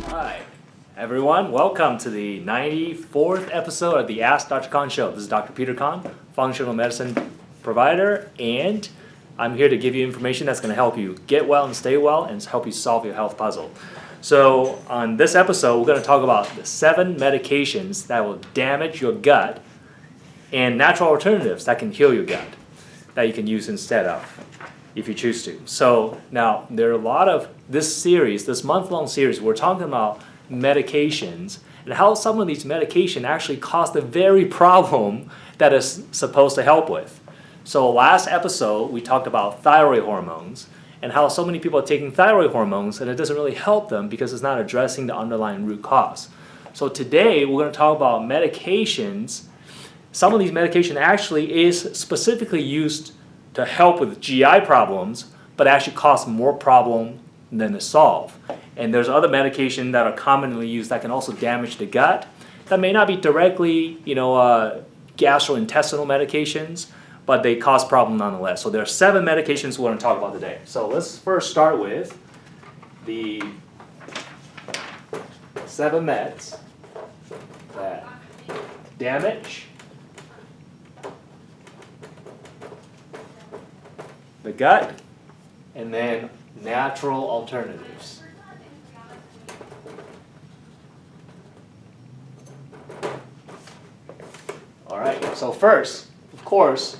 Hi, everyone. Welcome to the 94th episode of the AskDrKan Show. This is Dr. Peter Khan, functional medicine provider, and I'm here to give you information that's going to help you get well and stay well and help you solve your health puzzle. So on this episode, we're going to talk about the 7 medications that will damage your gut and natural alternatives that can heal your gut that you can use instead of, if you choose to. So now there are a lot of this month-long series, we're talking about medications and how some of these medications actually cause the very problem that is supposed to help with. So last episode, we talked about thyroid hormones and how so many people are taking thyroid hormones and it doesn't really help them because it's not addressing the underlying root cause. So today, we're going to talk about medications. Some of these medications actually is specifically used to help with GI problems, but actually cause more problem than to solve. And there's other medications that are commonly used that can also damage the gut that may not be directly, gastrointestinal medications, but they cause problem nonetheless. So there are 7 medications we're going to talk about today. So let's first start with the 7 meds that damage the gut and then natural alternatives. All right, so first, of course,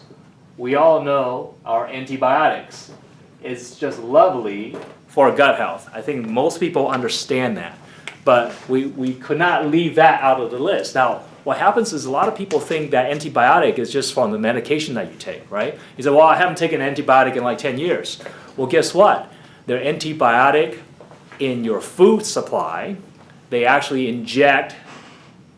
we all know our antibiotics. It's just lovely for gut health. I think most people understand that. But we could not leave that out of the list. Now, what happens is a lot of people think that antibiotic is just from the medication that you take, right? You say, well, I haven't taken an antibiotic in like 10 years. Well, guess what? They're antibiotic in your food supply. They actually inject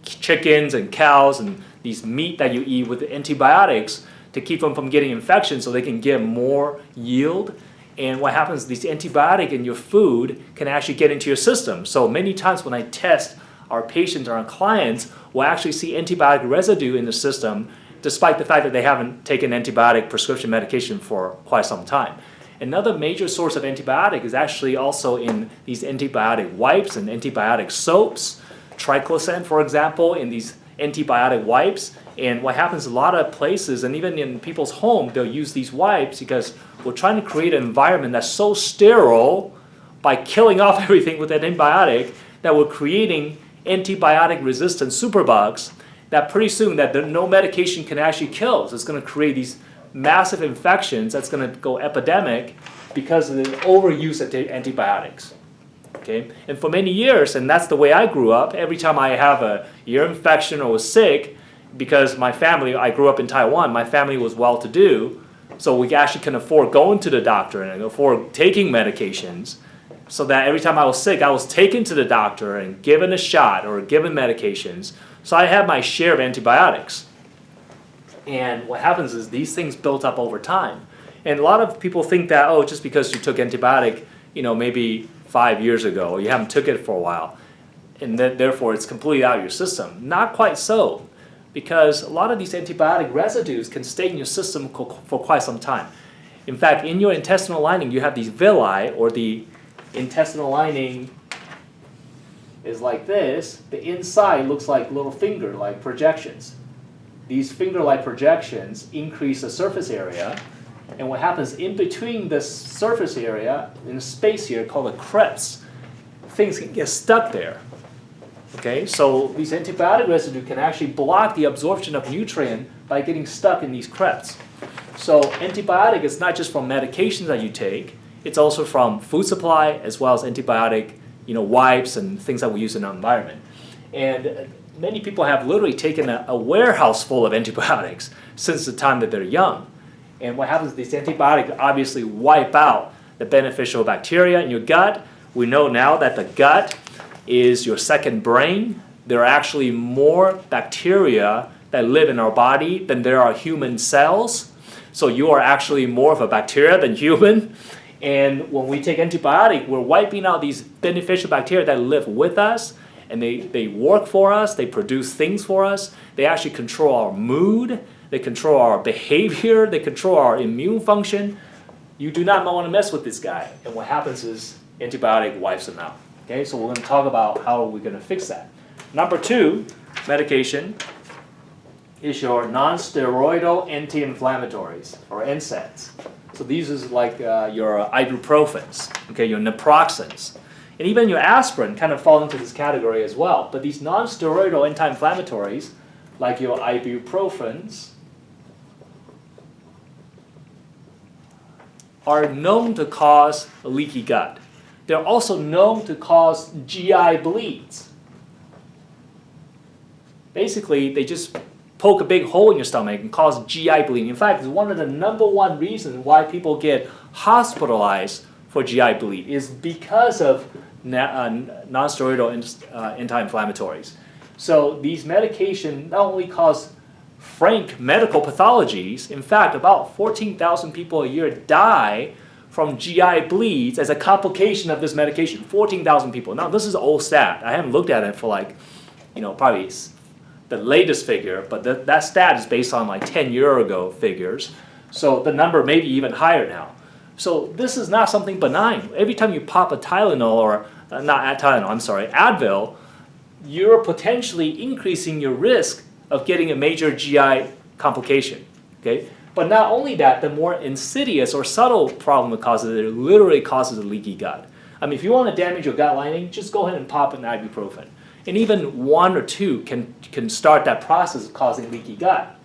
chickens and cows and these meat that you eat with antibiotics to keep them from getting infections so they can get more yield. And what happens is these antibiotics in your food can actually get into your system. So many times when I test our patients or our clients, we'll actually see antibiotic residue in the system despite the fact that they haven't taken antibiotic prescription medication for quite some time. Another major source of antibiotic is actually also in these antibiotic wipes and antibiotic soaps. Triclosan, for example, in these antibiotic wipes. And what happens a lot of places, and even in people's home, they'll use these wipes because we're trying to create an environment that's so sterile by killing off everything with an antibiotic that we're creating antibiotic-resistant superbugs that pretty soon that no medication can actually kill. So it's going to create these massive infections that's going to go epidemic because of the overuse of antibiotics. Okay? And for many years, and that's the way I grew up, every time I have a ear infection or was sick, because my family, I grew up in Taiwan, my family was well-to-do, so we actually can afford going to the doctor and afford taking medications, so that every time I was sick, I was taken to the doctor and given a shot or given medications. So I had my share of antibiotics. And what happens is these things built up over time. And a lot of people think that, oh, just because you took antibiotic, maybe 5 years ago, or you haven't took it for a while, and therefore it's completely out of your system. Not quite so, because a lot of these antibiotic residues can stay in your system for quite some time. In fact, in your intestinal lining, you have these villi, or the intestinal lining is like this. The inside looks like little finger-like projections. These finger-like projections increase the surface area, and what happens in between this surface area, in a space here called the crypts, things can get stuck there. Okay, so these antibiotic residue can actually block the absorption of nutrient by getting stuck in these crypts. So antibiotic is not just from medications that you take, it's also from food supply as well as antibiotic, wipes and things that we use in our environment. And many people have literally taken a warehouse full of antibiotics since the time that they're young. And what happens is these antibiotics obviously wipe out the beneficial bacteria in your gut. We know now that the gut is your second brain. There are actually more bacteria that live in our body than there are human cells. So you are actually more of a bacteria than human. And when we take antibiotic, we're wiping out these beneficial bacteria that live with us, and they work for us, they produce things for us, they actually control our mood, they control our behavior, they control our immune function. You do not want to mess with this guy. And what happens is antibiotic wipes him out. Okay, so we're going to talk about how we're going to fix that. Number 2 medication is your non-steroidal anti-inflammatories, or NSAIDs. So these is like your ibuprofens, okay, your naproxens. And even your aspirin kind of fall into this category as well. But these non-steroidal anti-inflammatories, like your ibuprofens, are known to cause a leaky gut. They're also known to cause GI bleeds. Basically, they just poke a big hole in your stomach and cause GI bleeding. In fact, it's one of the #1 reasons why people get hospitalized for GI bleed is because of non-steroidal anti-inflammatories. So these medications not only cause frank medical pathologies, in fact, about 14,000 people a year die from GI bleeds as a complication of this medication. 14,000 people. Now, this is an old stat. I haven't looked at it for probably the latest figure, but that stat is based on 10-year ago figures. So the number may be even higher now. So this is not something benign. Every time you pop a Tylenol, or not Tylenol, I'm sorry, Advil, you're potentially increasing your risk of getting a major GI complication. Okay? But not only that, the more insidious or subtle problem it causes, it literally causes a leaky gut. I mean, if you want to damage your gut lining, just go ahead and pop an ibuprofen. And even 1 or 2 can start that process of causing leaky gut.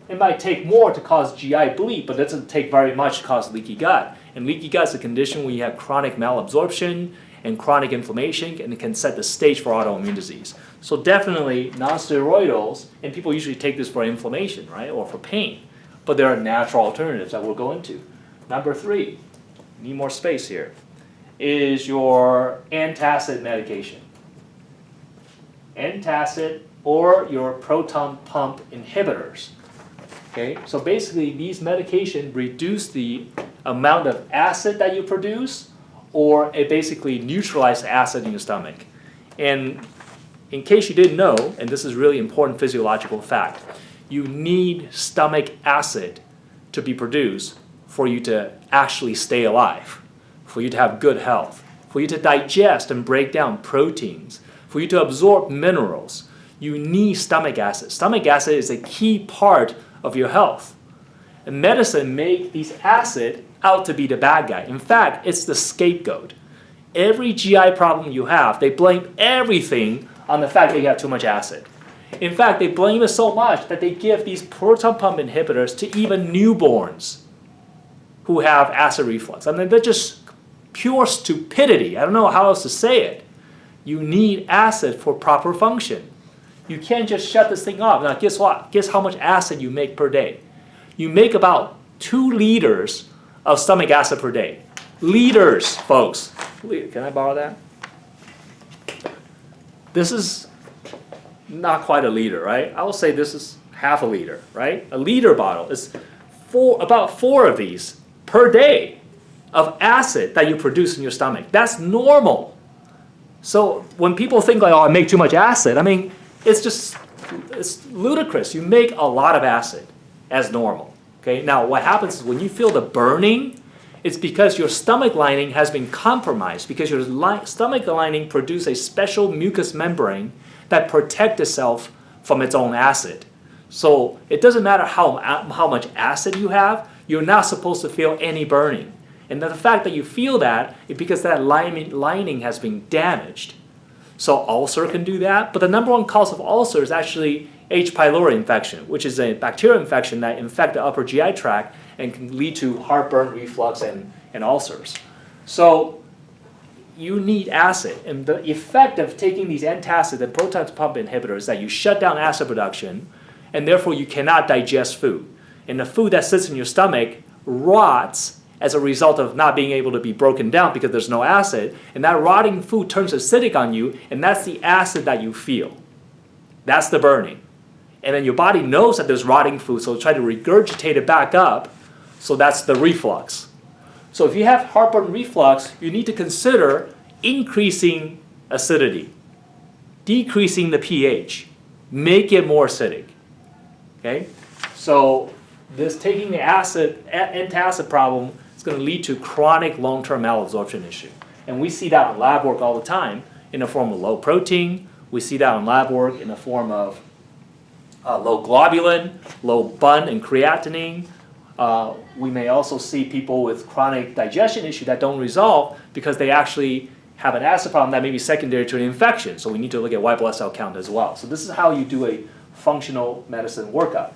It might take more to cause GI bleed, but it doesn't take very much to cause leaky gut. And leaky gut is a condition where you have chronic malabsorption and chronic inflammation, and it can set the stage for autoimmune disease. So definitely non-steroidals, and people usually take this for inflammation, right, or for pain. But there are natural alternatives that we'll go into. Number 3, need more space here, is your antacid medication. Antacid or your proton pump inhibitors. Okay, so basically these medications reduce the amount of acid that you produce, or it basically neutralizes acid in your stomach. And in case you didn't know, and this is really important physiological fact, you need stomach acid to be produced for you to actually stay alive, for you to have good health, for you to digest and break down proteins, for you to absorb minerals. You need stomach acid. Stomach acid is a key part of your health. And medicine make these acid out to be the bad guy. In fact, it's the scapegoat. Every GI problem you have, they blame everything on the fact that you have too much acid. In fact, they blame it so much that they give these proton pump inhibitors to even newborns who have acid reflux. I mean, they're just pure stupidity. I don't know how else to say it. You need acid for proper function. You can't just shut this thing off. Now, guess what? Guess how much acid you make per day? You make about 2 liters of stomach acid per day. Liters, folks. Can I borrow that? This is not quite a liter, right? I will say this is half a liter, right? A liter bottle is about 4 of these per day of acid that you produce in your stomach. That's normal. So when people think oh, I make too much acid, I mean, it's ludicrous. You make a lot of acid as normal. Okay? Now, what happens is when you feel the burning, it's because your stomach lining has been compromised, because your stomach lining produces a special mucous membrane that protects itself from its own acid. So it doesn't matter how much acid you have, you're not supposed to feel any burning. And the fact that you feel that is because that lining has been damaged. So ulcer can do that, but the #1 cause of ulcer is actually H. pylori infection, which is a bacterial infection that infects the upper GI tract and can lead to heartburn, reflux, and ulcers. So you need acid, and the effect of taking these antacid and proton pump inhibitors is that you shut down acid production, and therefore you cannot digest food. And the food that sits in your stomach rots as a result of not being able to be broken down because there's no acid, and that rotting food turns acidic on you, and that's the acid that you feel. That's the burning. And then your body knows that there's rotting food, so it'll try to regurgitate it back up, so that's the reflux. So if you have heartburn reflux, you need to consider increasing acidity, decreasing the pH, make it more acidic. Okay? So this taking the antacid problem is going to lead to chronic long-term malabsorption issue. And we see that in lab work all the time in the form of low protein. We see that in lab work in the form of low globulin, low bun and creatinine. We may also see people with chronic digestion issue that don't resolve because they actually have an acid problem that may be secondary to an infection. So we need to look at white blood cell count as well. So this is how you do a functional medicine workup.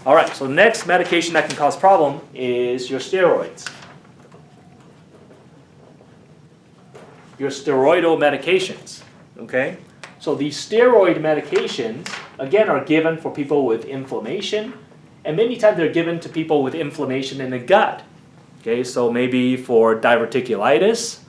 All right, so next medication that can cause problem is your steroids. Your steroidal medications, okay? So these steroid medications, again, are given for people with inflammation, and many times they're given to people with inflammation in the gut. Okay, so maybe for diverticulitis,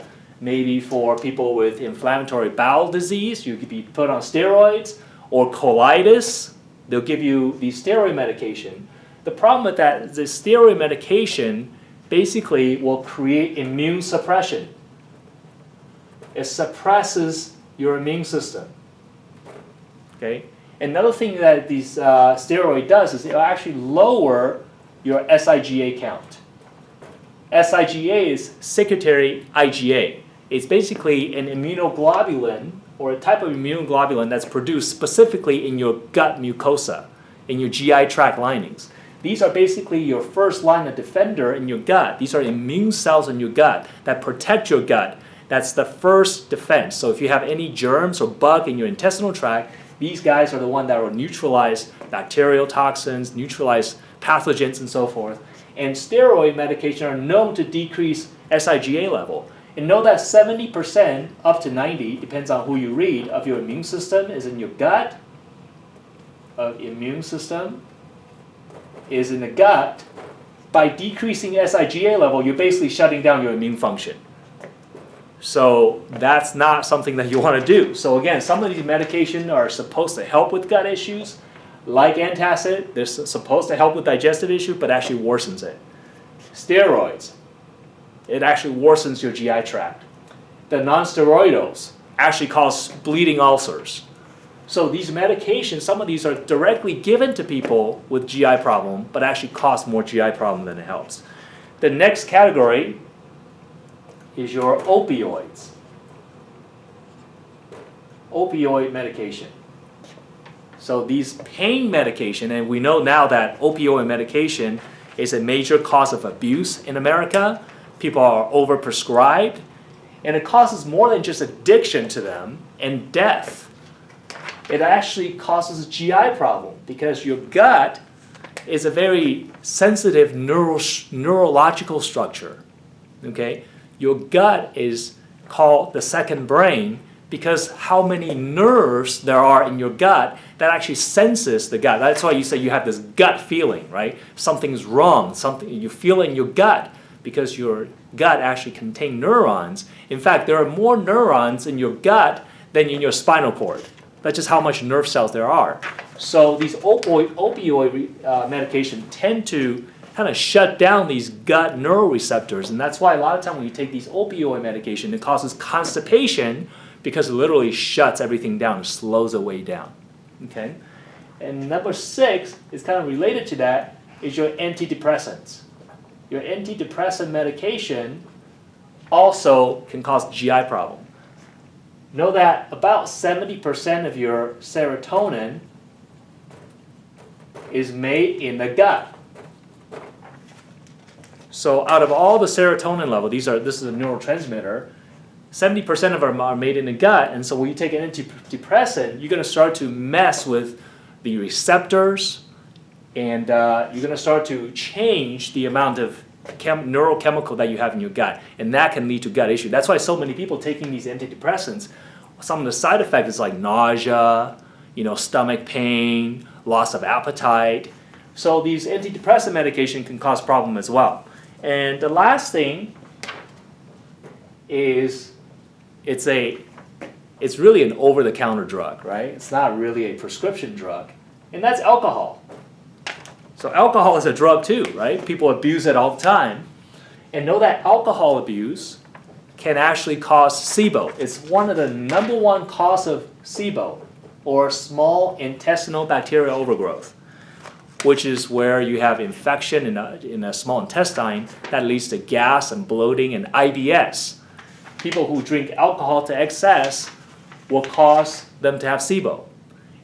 maybe for people with inflammatory bowel disease, you could be put on steroids, or colitis, they'll give you the steroid medication. The problem with that is the steroid medication basically will create immune suppression. It suppresses your immune system. Okay? Another thing that these steroid does is it will actually lower your SIGA count. SIGA is secretory IgA. It's basically an immunoglobulin or a type of immunoglobulin that's produced specifically in your gut mucosa, in your GI tract linings. These are basically your first line of defender in your gut. These are immune cells in your gut that protect your gut. That's the first defense. So if you have any germs or bug in your intestinal tract, these guys are the ones that will neutralize bacterial toxins, neutralize pathogens, and so forth. And steroid medication are known to decrease SIGA level. And know that 70% up to 90%, depends on who you read, of your immune system is in your gut. Immune system is in the gut. By decreasing SIGA level, you're basically shutting down your immune function. So that's not something that you want to do. So again, some of these medications are supposed to help with gut issues, like antacid. They're supposed to help with digestive issues, but actually worsens it. Steroids, it actually worsens your GI tract. The non-steroidals actually cause bleeding ulcers. So these medications, some of these are directly given to people with GI problem, but actually cause more GI problem than it helps. The next category is your opioids. Opioid medication. So these pain medication, and we know now that opioid medication is a major cause of abuse in America. People are overprescribed, and it causes more than just addiction to them and death. It actually causes a GI problem because your gut is a very sensitive neurological structure. Okay? Your gut is called the second brain because how many nerves there are in your gut that actually senses the gut. That's why you say you have this gut feeling, right? Something's wrong, something you feel in your gut because your gut actually contains neurons. In fact, there are more neurons in your gut than in your spinal cord. That's just how much nerve cells there are. So these opioid medication tend to kind of shut down these gut neuroreceptors, and that's why a lot of time when you take these opioid medication, it causes constipation because it literally shuts everything down and slows the way down. Okay? And number 6 is kind of related to that, is your antidepressants. Your antidepressant medication also can cause GI problem. Know that about 70% of your serotonin is made in the gut. So out of all the serotonin level, this is a neurotransmitter, 70% of them are made in the gut, and so when you take an antidepressant, you're going to start to mess with the receptors, and you're going to start to change the amount of neurochemical that you have in your gut, and that can lead to gut issue. That's why so many people taking these antidepressants, some of the side effects is like nausea, stomach pain, loss of appetite. So these antidepressant medication can cause problem as well. And the last thing is it's really an over-the-counter drug, right? It's not really a prescription drug, and that's alcohol. So alcohol is a drug too, right? People abuse it all the time. And know that alcohol abuse can actually cause SIBO. It's one of the number one cause of SIBO, or small intestinal bacterial overgrowth. which is where you have infection in a small intestine that leads to gas and bloating and IBS. People who drink alcohol to excess will cause them to have SIBO.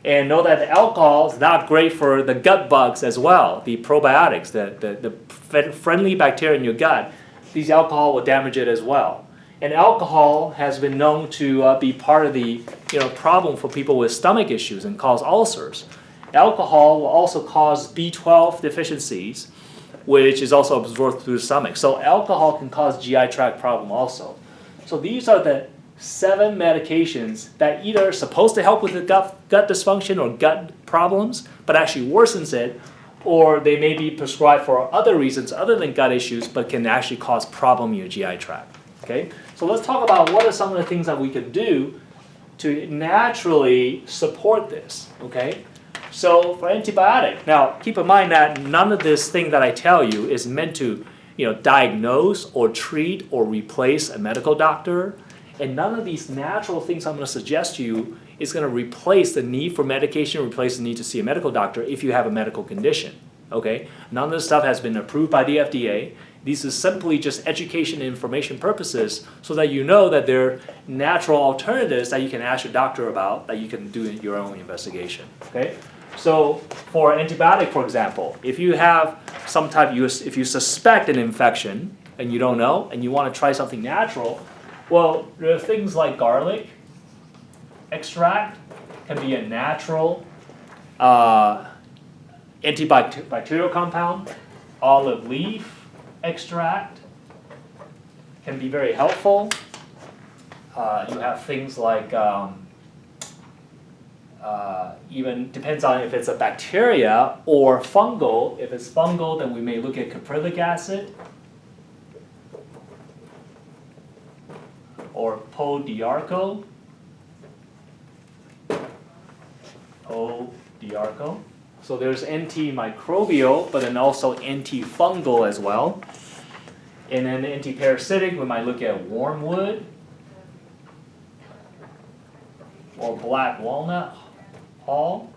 And know that the alcohol is not great for the gut bugs as well, the probiotics, the friendly bacteria in your gut. These alcohol will damage it as well. And alcohol has been known to be part of the problem for people with stomach issues and cause ulcers. Alcohol will also cause B12 deficiencies, which is also absorbed through the stomach. So alcohol can cause GI tract problem also. So these are the 7 medications that either are supposed to help with the gut dysfunction or gut problems, but actually worsens it, or they may be prescribed for other reasons other than gut issues, but can actually cause problem in your GI tract. Okay? So let's talk about what are some of the things that we can do to naturally support this. Okay? So for antibiotic, now keep in mind that none of this thing that I tell you is meant to diagnose or treat or replace a medical doctor. And none of these natural things I'm going to suggest to you is going to replace the need for medication, replace the need to see a medical doctor if you have a medical condition. Okay? None of this stuff has been approved by the FDA. These are simply just education and information purposes so that you know that there are natural alternatives that you can ask your doctor about, that you can do your own investigation. Okay? So for antibiotic, for example, if you have some type, if you suspect an infection and you don't know and you want to try something natural, well, there are things like garlic extract can be a natural antibacterial compound. Olive leaf extract can be very helpful. You have things like, even depends on if it's a bacteria or fungal. If it's fungal, then we may look at caprylic acid or Podiarco. So there's antimicrobial, but then also antifungal as well. And then antiparasitic, we might look at wormwood or black walnut hull,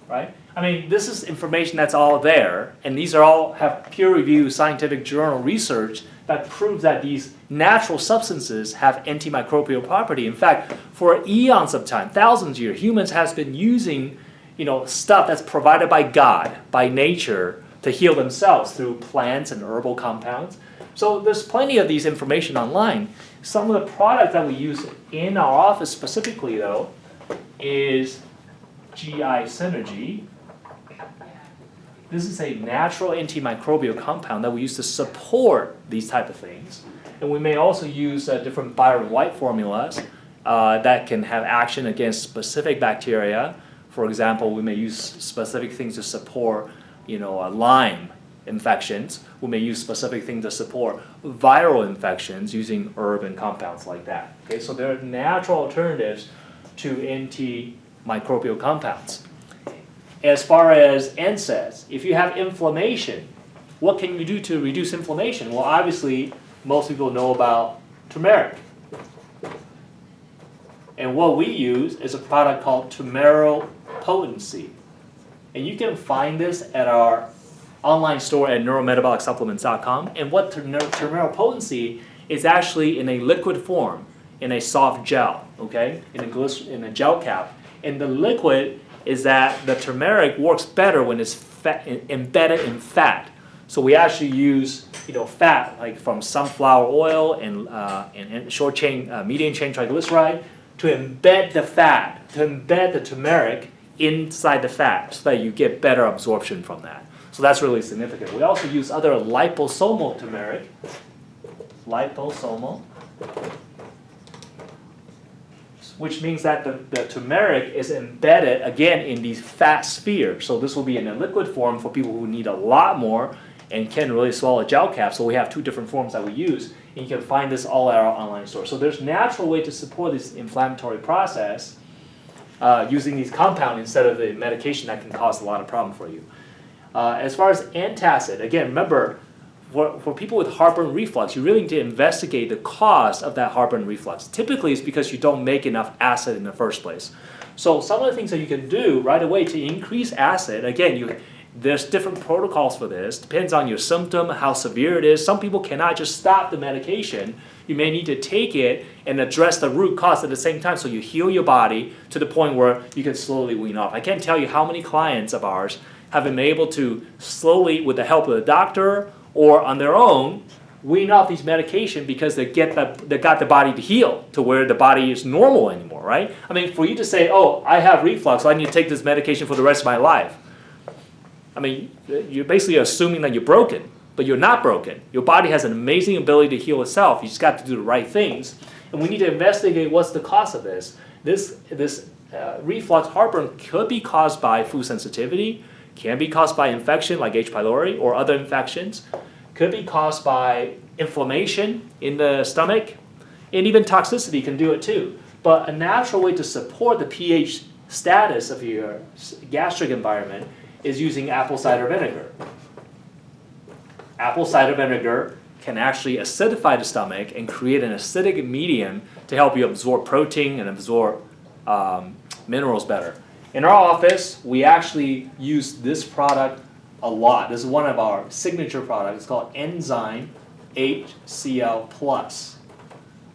right? I mean, this is information that's all there, and these are all have peer-reviewed scientific journal research that proves that these natural substances have antimicrobial property. In fact, for eons of time, thousands of years, humans has been using, stuff that's provided by God, by nature, to heal themselves through plants and herbal compounds. So there's plenty of these information online. Some of the products that we use in our office specifically, though, is GI Synergy. This is a natural antimicrobial compound that we use to support these type of things. And we may also use different Byron White formulas that can have action against specific bacteria. For example, we may use specific things to support, Lyme infections. We may use specific things to support viral infections using herb and compounds like that. Okay, so there are natural alternatives to antimicrobial compounds. As far as NSAIDs, if you have inflammation, what can you do to reduce inflammation? Well, obviously, most people know about turmeric. And what we use is a product called Potency. And you can find this at our online store at neurometabolicsupplements.com. And what Potency is actually in a liquid form, in a soft gel, okay, in a gel cap. And the liquid is that the turmeric works better when it's embedded in fat. So we actually use fat like from sunflower oil and short chain, medium chain triglyceride to embed the fat, to embed the turmeric inside the fat so that you get better absorption from that. So that's really significant. We also use other liposomal turmeric, which means that the turmeric is embedded again in these fat spheres. So this will be in a liquid form for people who need a lot more and can really swallow a gel cap. So we have 2 different forms that we use, and you can find this all at our online store. So there's natural way to support this inflammatory process using these compounds instead of the medication that can cause a lot of problem for you. As far as antacid, again, remember, for people with heartburn reflux, you really need to investigate the cause of that heartburn reflux. Typically, it's because you don't make enough acid in the first place. So some of the things that you can do right away to increase acid, again, there's different protocols for this. Depends on your symptom, how severe it is. Some people cannot just stop the medication. You may need to take it and address the root cause at the same time so you heal your body to the point where you can slowly wean off. I can't tell you how many clients of ours have been able to slowly, with the help of the doctor or on their own, wean off these medication because they got the body to heal to where the body is normal anymore, right? I mean, for you to say, oh, I have reflux, so I need to take this medication for the rest of my life. I mean, you're basically assuming that you're broken, but you're not broken. Your body has an amazing ability to heal itself. You just got to do the right things. And we need to investigate what's the cause of this. This reflux heartburn could be caused by food sensitivity, can be caused by infection like H. pylori or other infections, could be caused by inflammation in the stomach, and even toxicity can do it too. But a natural way to support the pH status of your gastric environment is using apple cider vinegar. Apple cider vinegar can actually acidify the stomach and create an acidic medium to help you absorb protein and absorb minerals better. In our office, we actually use this product a lot. This is one of our signature products. It's called Enzyme HCl+.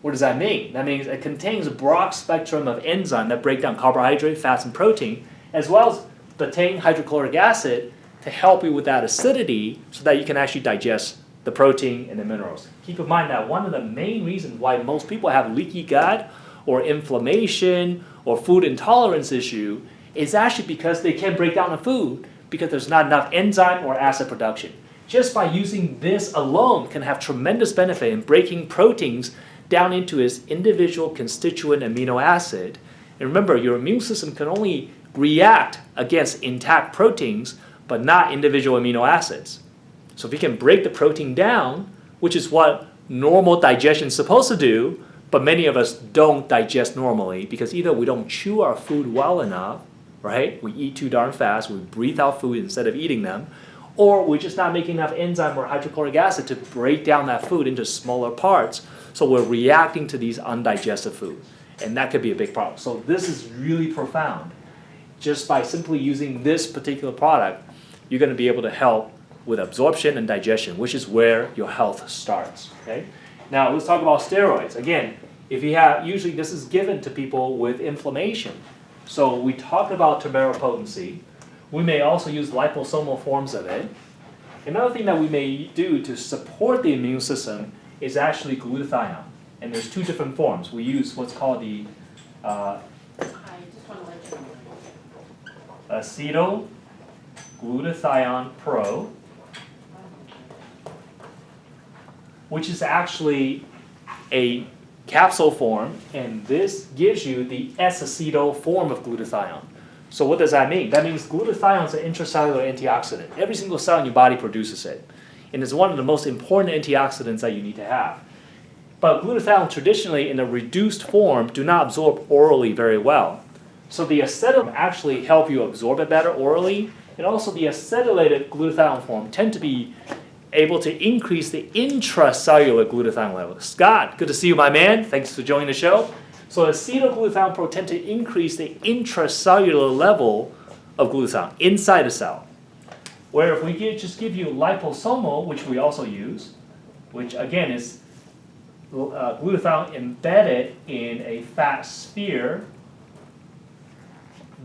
What does that mean? That means it contains a broad spectrum of enzymes that break down carbohydrate, fats, and protein, as well as betaine hydrochloric acid to help you with that acidity so that you can actually digest the protein and the minerals. Keep in mind that one of the main reasons why most people have leaky gut or inflammation or food intolerance issue is actually because they can't break down the food because there's not enough enzyme or acid production. Just by using this alone can have tremendous benefit in breaking proteins down into its individual constituent amino acid. And remember, your immune system can only react against intact proteins, but not individual amino acids. So if you can break the protein down, which is what normal digestion is supposed to do, but many of us don't digest normally because either we don't chew our food well enough, right? We eat too darn fast, we breathe out food instead of eating them, or we're just not making enough enzyme or hydrochloric acid to break down that food into smaller parts, so we're reacting to these undigested foods. And that could be a big problem. So this is really profound. Just by simply using this particular product, you're going to be able to help with absorption and digestion, which is where your health starts. Okay? Now let's talk about steroids. Again, if you have, usually this is given to people with inflammation. So we talked about temeropotency. We may also use liposomal forms of it. Another thing that we may do to support the immune system is actually glutathione. And there's two different forms. We use what's called the acetylglutathione pro, which is actually a capsule form, and this gives you the S-acetyl form of glutathione. So what does that mean? That means glutathione is an intracellular antioxidant. Every single cell in your body produces it. And it's one of the most important antioxidants that you need to have. But glutathione traditionally in a reduced form do not absorb orally very well. So the acetyl actually help you absorb it better orally, and also the acetylated glutathione form tend to be able to increase the intracellular glutathione level. Scott, good to see you, my man. Thanks for joining the show. So acetylglutathione pro tend to increase the intracellular level of glutathione inside the cell. Where if we just give you liposomal, which we also use, which again is glutathione embedded in a fat sphere,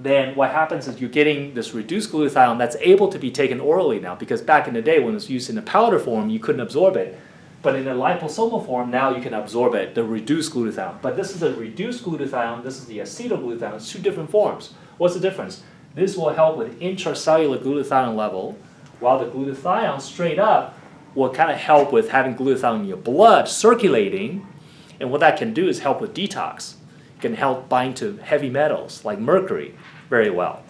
then what happens is you're getting this reduced glutathione that's able to be taken orally now, because back in the day when it was used in a powder form, you couldn't absorb it. But in a liposomal form, now you can absorb it, the reduced glutathione. But this is a reduced glutathione, this is the acetylglutathione, it's two different forms. What's the difference? This will help with intracellular glutathione level, while the glutathione straight up will kind of help with having glutathione in your blood circulating, and what that can do is help with detox. It can help bind to heavy metals like mercury very well.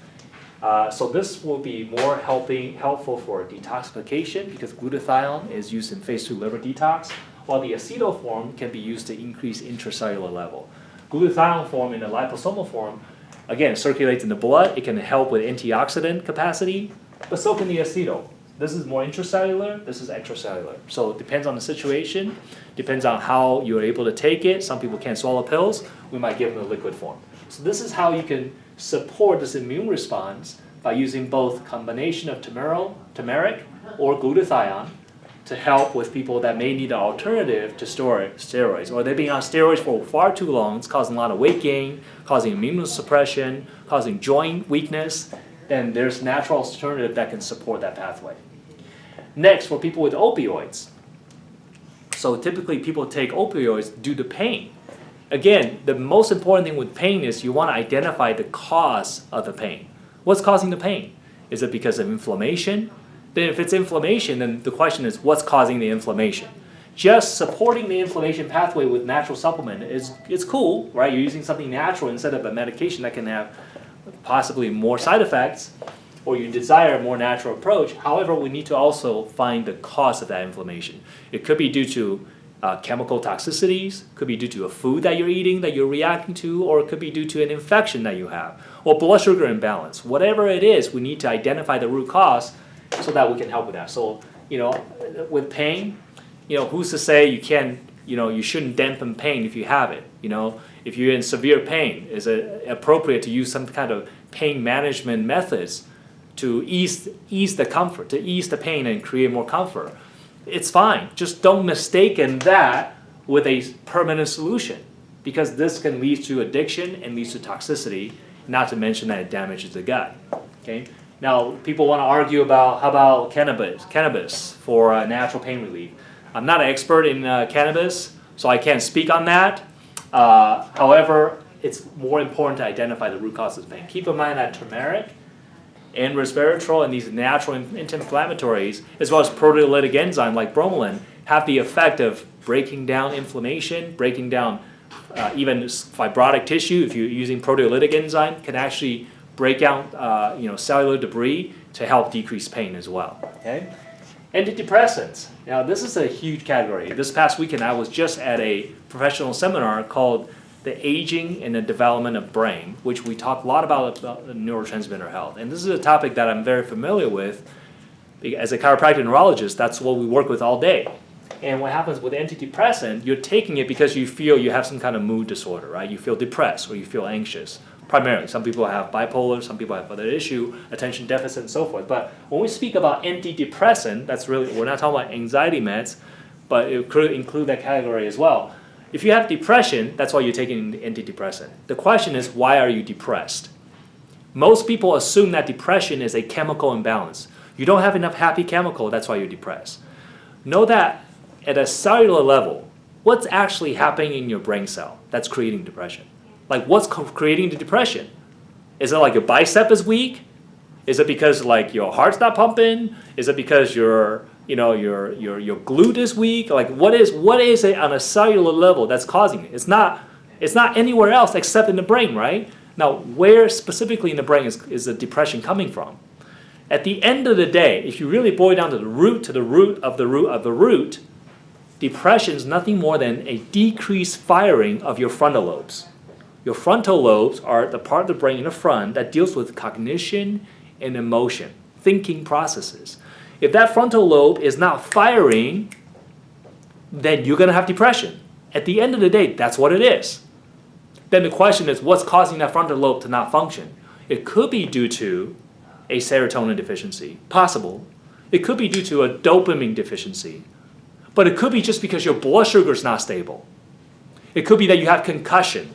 So this will be more helpful for detoxification because glutathione is used in phase 2 liver detox, while the acetyl form can be used to increase intracellular level. Glutathione form in a liposomal form, again, circulates in the blood. It can help with antioxidant capacity, but so can the acetyl. This is more intracellular, this is extracellular. So it depends on the situation, depends on how you're able to take it. Some people can't swallow pills, we might give them a liquid form. So this is how you can support this immune response by using both combination of turmeric or glutathione to help with people that may need an alternative to steroids, or they've been on steroids for far too long. It's causing a lot of weight gain, causing immunosuppression, causing joint weakness. Then there's natural alternative that can support that pathway. Next, for people with opioids. So typically people take opioids due to pain. Again, the most important thing with pain is you want to identify the cause of the pain. What's causing the pain? Is it because of inflammation? Then if it's inflammation, then the question is what's causing the inflammation? Just supporting the inflammation pathway with natural supplement is cool, right? You're using something natural instead of a medication that can have possibly more side effects, or you desire a more natural approach. However, we need to also find the cause of that inflammation. It could be due to chemical toxicities, could be due to a food that you're eating that you're reacting to, or it could be due to an infection that you have, or blood sugar imbalance. Whatever it is, we need to identify the root cause so that we can help with that. So, with pain, who's to say you can't, you shouldn't dampen pain if you have it. If you're in severe pain, is it appropriate to use some kind of pain management methods to ease the comfort, to ease the pain and create more comfort? It's fine. Just don't mistake that with a permanent solution, because this can lead to addiction and leads to toxicity, not to mention that it damages the gut. Okay. Now, people want to argue about how about cannabis for natural pain relief. I'm not an expert in cannabis, so I can't speak on that. However, it's more important to identify the root cause of pain. Keep in mind that turmeric and resveratrol and these natural anti-inflammatories, as well as proteolytic enzyme like bromelain, have the effect of breaking down inflammation, breaking down even fibrotic tissue. If you're using proteolytic enzyme, can actually break down cellular debris to help decrease pain as well. Okay. Antidepressants. Now, this is a huge category. This past weekend, I was just at a professional seminar called The Aging and the Development of Brain, which we talk a lot about neurotransmitter health. And this is a topic that I'm very familiar with. As a chiropractic neurologist, that's what we work with all day. And what happens with antidepressant, you're taking it because you feel you have some kind of mood disorder, right? You feel depressed or you feel anxious. Primarily, some people have bipolar, some people have other issue, attention deficit, and so forth. But when we speak about antidepressant, that's really, we're not talking about anxiety meds, but it could include that category as well. If you have depression, that's why you're taking antidepressant. The question is, why are you depressed? Most people assume that depression is a chemical imbalance. You don't have enough happy chemical, that's why you're depressed. Know that at a cellular level, what's actually happening in your brain cell that's creating depression? Like, what's creating the depression? Is it like your bicep is weak? Is it because like your heart's not pumping? Is it because your glute is weak? Like, what is it on a cellular level that's causing it? It's not anywhere else except in the brain, right? Now, where specifically in the brain is the depression coming from? At the end of the day, if you really boil down to the root of the root, depression is nothing more than a decreased firing of your frontal lobes. Your frontal lobes are the part of the brain in the front that deals with cognition and emotion, thinking processes. If that frontal lobe is not firing, then you're going to have depression. At the end of the day, that's what it is. Then the question is, what's causing that frontal lobe to not function? It could be due to a serotonin deficiency, possible. It could be due to a dopamine deficiency. But it could be just because your blood sugar is not stable. It could be that you have concussion.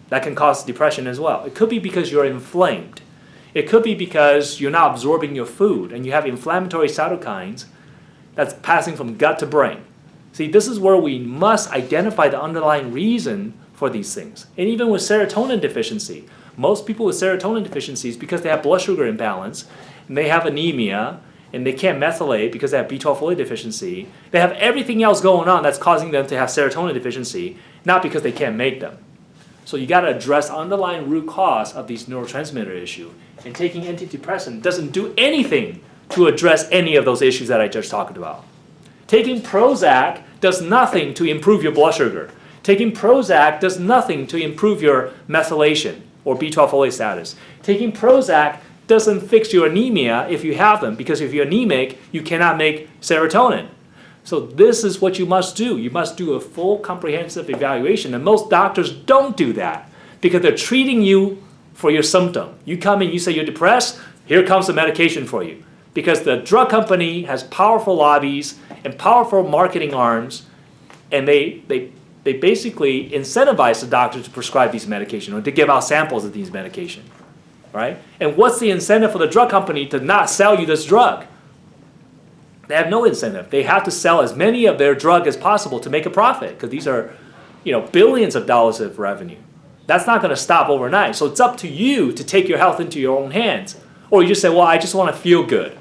That can cause depression as well. It could be because you're inflamed. It could be because you're not absorbing your food and you have inflammatory cytokines that's passing from gut to brain. See, this is where we must identify the underlying reason for these things. And even with serotonin deficiency, most people with serotonin deficiencies, because they have blood sugar imbalance and they have anemia and they can't methylate because they have B12 folate deficiency, they have everything else going on that's causing them to have serotonin deficiency, not because they can't make them. So you got to address underlying root cause of these neurotransmitter issue. And taking antidepressant doesn't do anything to address any of those issues that I just talked about. Taking Prozac does nothing to improve your blood sugar. Taking Prozac does nothing to improve your methylation or B12 folate status. Taking Prozac doesn't fix your anemia if you have them, because if you're anemic, you cannot make serotonin. So this is what you must do. You must do a full comprehensive evaluation, and most doctors don't do that. because they're treating you for your symptom. You come in, you say you're depressed, here comes the medication for you. Because the drug company has powerful lobbies and powerful marketing arms, and they basically incentivize the doctor to prescribe these medications or to give out samples of these medications, right? And what's the incentive for the drug company to not sell you this drug? They have no incentive. They have to sell as many of their drug as possible to make a profit, because these are, billions of dollars of revenue. That's not going to stop overnight. So it's up to you to take your health into your own hands. Or you just say, well, I just want to feel good.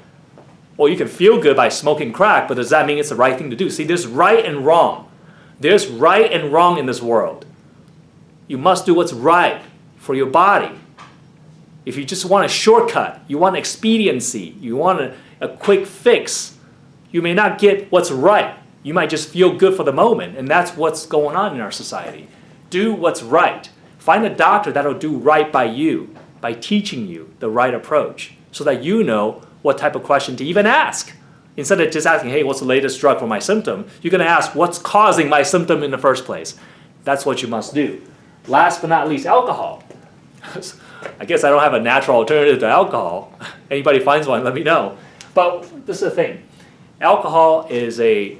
Well, you can feel good by smoking crack, but does that mean it's the right thing to do? See, there's right and wrong. There's right and wrong in this world. You must do what's right for your body. If you just want a shortcut, you want expediency, you want a quick fix, you may not get what's right. You might just feel good for the moment, and that's what's going on in our society. Do what's right. Find a doctor that'll do right by you, by teaching you the right approach, so that you know what type of question to even ask. Instead of just asking, hey, what's the latest drug for my symptom? You're going to ask, what's causing my symptom in the first place? That's what you must do. Last but not least, alcohol. I guess I don't have a natural alternative to alcohol. Anybody finds one, let me know. But this is the thing. Alcohol is I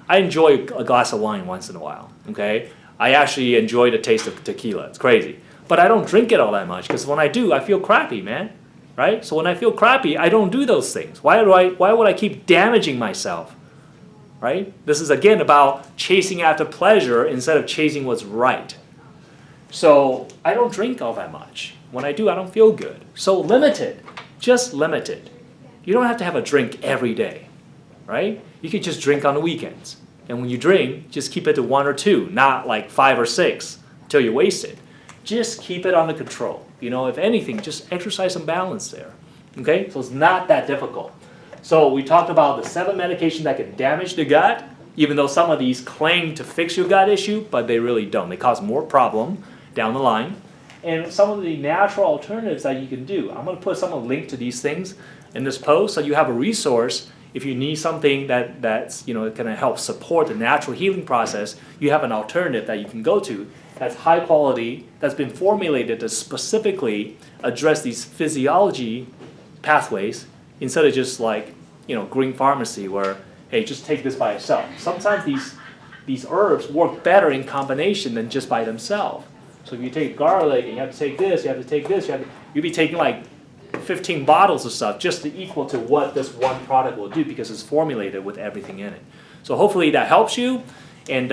enjoy a glass of wine once in a while, okay? I actually enjoy the taste of tequila. It's crazy. But I don't drink it all that much, because when I do, I feel crappy, man. Right? So when I feel crappy, I don't do those things. Why would I keep damaging myself? Right? This is again about chasing after pleasure instead of chasing what's right. So I don't drink all that much. When I do, I don't feel good. So limited. Just limited. You don't have to have a drink every day. Right? You could just drink on the weekends. And when you drink, just keep it to 1 or 2, not like 5 or 6 until you're wasted. Just keep it under control. If anything, just exercise some balance there. Okay? So it's not that difficult. So we talked about the 7 medications that can damage the gut, even though some of these claim to fix your gut issue, but they really don't. They cause more problem down the line. And some of the natural alternatives that you can do. I'm going to put some link to these things in this post so you have a resource. If you need something that's going to help support the natural healing process, you have an alternative that you can go to that's high quality, that's been formulated to specifically address these physiology pathways, instead of just like, green pharmacy where, hey, just take this by itself. Sometimes these herbs work better in combination than just by themselves. So if you take garlic and you have to take this, you have to take this, you'll be taking like 15 bottles of stuff just to equal to what this one product will do, because it's formulated with everything in it. So hopefully that helps you. And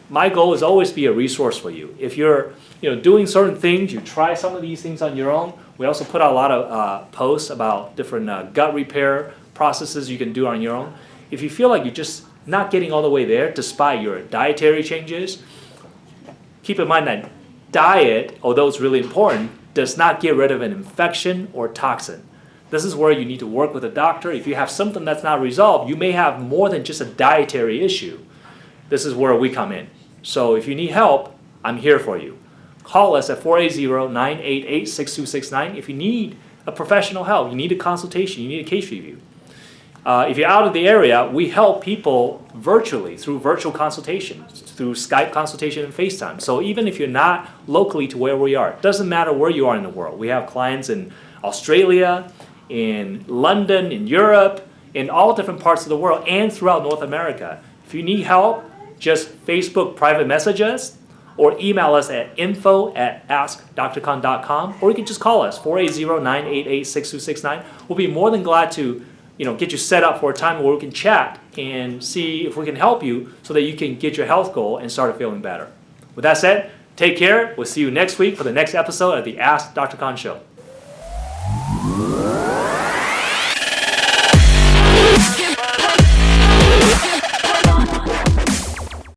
my goal is always to be a resource for you. If you're doing certain things, you try some of these things on your own. We also put out a lot of posts about different gut repair processes you can do on your own. If you feel like you're just not getting all the way there despite your dietary changes, keep in mind that diet, although it's really important, does not get rid of an infection or toxin. This is where you need to work with a doctor. If you have something that's not resolved, you may have more than just a dietary issue. This is where we come in. So if you need help, I'm here for you. Call us at 480-988-6269 if you need a professional help, you need a consultation, you need a case review. If you're out of the area, we help people virtually through virtual consultations, through Skype consultation and FaceTime. So even if you're not locally to where we are, it doesn't matter where you are in the world. We have clients in Australia, in London, in Europe, in all different parts of the world, and throughout North America. If you need help, just Facebook private message us or email us at info@askdrkan.com, or you can just call us 480-988-6269. We'll be more than glad to get you set up for a time where we can chat and see if we can help you so that you can get your health goal and start feeling better. With that said, take care. We'll see you next week for the next episode of the Ask Dr. Kan Show.